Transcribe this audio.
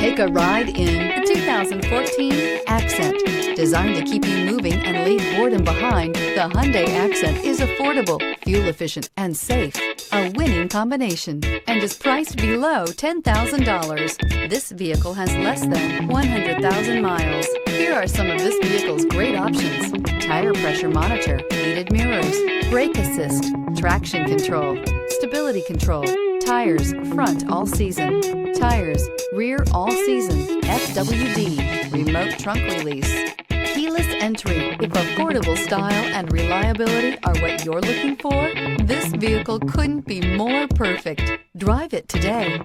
Take a ride in the 2014 Accent. Designed to keep you moving and leave boredom behind, the Hyundai Accent is affordable, fuel-efficient, and safe. A winning combination, and is priced below $10,000. This vehicle has less than 100,000 miles. Here are some of this vehicle's great options: tire pressure monitor, heated mirrors, brake assist, traction control, stability control, tires front all season, tires rear all season, FWD, remote trunk release, keyless entry. If affordable style and reliability are what you're looking for, this vehicle couldn't be more perfect. Drive it today.